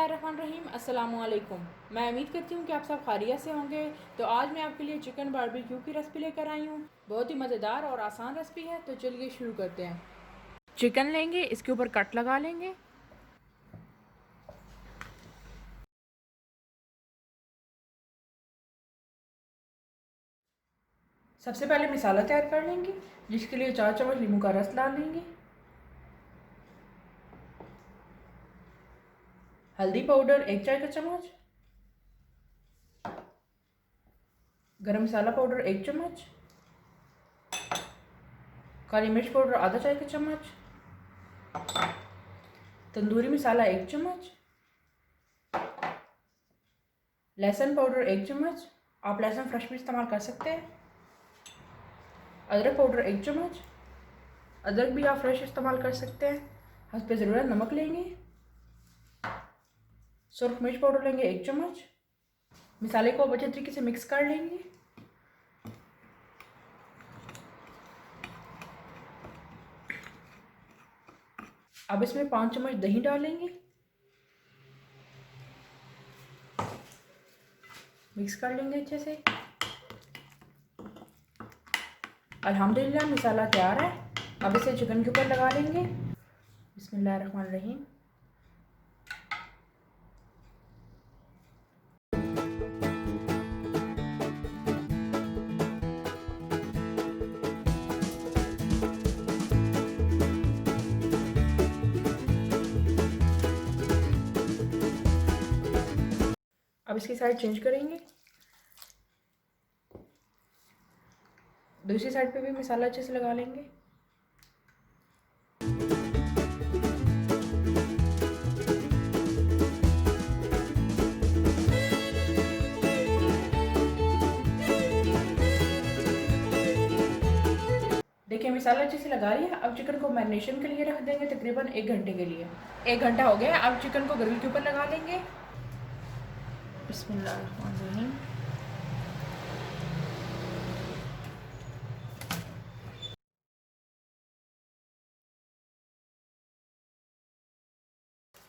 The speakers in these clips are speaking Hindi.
बिस्मिल्लाहिर्रहमानिर्रहीम। अस्सलामुअलैकुम। मैं उम्मीद करती हूँ कि आप सब खैरियत से होंगे। तो आज मैं आपके लिए चिकन बारबेक्यू की रेसिपी लेकर आई हूँ। बहुत ही मज़ेदार और आसान रेसिपी है। तो चलिए शुरू करते हैं। चिकन लेंगे, इसके ऊपर कट लगा लेंगे। सबसे पहले मसाला तैयार कर लेंगे, जिसके लिए 4 चम्मच नींबू का रस डाल लेंगे। हल्दी पाउडर 1 चाय का चम्मच, गरम मसाला पाउडर 1 चम्मच, काली मिर्च पाउडर आधा चाय का चम्मच, तंदूरी मसाला 1 चम्मच, लहसुन पाउडर 1 चम्मच। आप लहसुन फ्रेश भी इस्तेमाल कर सकते हैं। अदरक पाउडर 1 चम्मच, अदरक भी आप फ्रेश इस्तेमाल कर सकते हैं। हस्ब ज़रूरत नमक लेंगे। सुरख मिर्च पाउडर लेंगे 1 चम्मच। मसाले को अच्छे तरीके से मिक्स कर लेंगे। अब इसमें 5 चम्मच दही डालेंगे, मिक्स कर लेंगे अच्छे से। अल्हम्दुलिल्लाह मसाला तैयार है। अब इसे चिकन के ऊपर लगा लेंगे। बिस्मिल्लाहिर्रहमानिर्रहीम। अब इसकी साइड चेंज करेंगे। दूसरी साइड पे भी मसाला अच्छे से लगा लेंगे। देखिए मसाला अच्छे से लगा लिया। अब चिकन को मैरिनेशन के लिए रख देंगे तकरीबन 1 घंटे के लिए। 1 घंटा हो गया। अब चिकन को ग्रिल के ऊपर लगा लेंगे। बिस्मिल्लाहिर्रहमानिर्रहीम।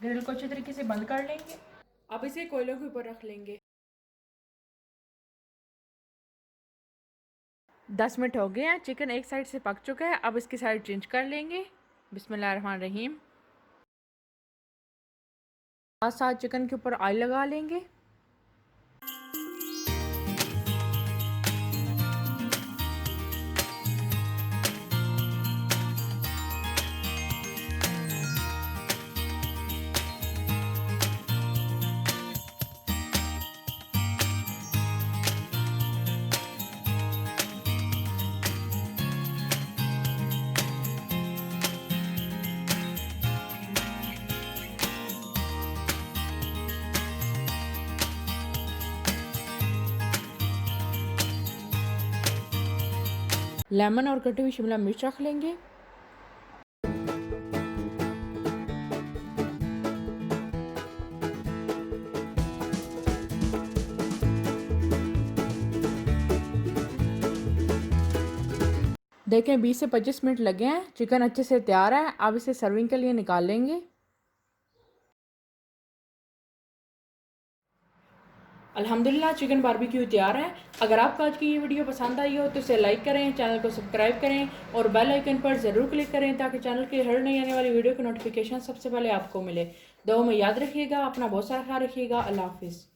ग्रिल को अच्छे तरीके से बंद कर लेंगे। अब इसे कोयलों के ऊपर रख लेंगे। 10 मिनट हो गए हैं। चिकन एक साइड से पक चुका है। अब इसकी साइड चेंज कर लेंगे। बिस्मिल्लाहिर्रहमानिर्रहीम। साथ साथ चिकन के ऊपर ऑयल लगा लेंगे। लेमन और कटी हुई शिमला मिर्च रख लेंगे। देखें 20 से 25 मिनट लगे हैं। चिकन अच्छे से तैयार है। अब इसे सर्विंग के लिए निकाल लेंगे। अल्हम्दुलिल्लाह चिकन बारबेक्यू तैयार है। अगर आपको आज की ये वीडियो पसंद आई हो तो इसे लाइक करें, चैनल को सब्सक्राइब करें और बेल आइकन पर ज़रूर क्लिक करें ताकि चैनल की हर नई आने वाली वीडियो की नोटिफिकेशन सबसे पहले आपको मिले। दुआ में याद रखिएगा। अपना बहुत सारा ख्याल रखिएगा। अल्लाह हाफिज़।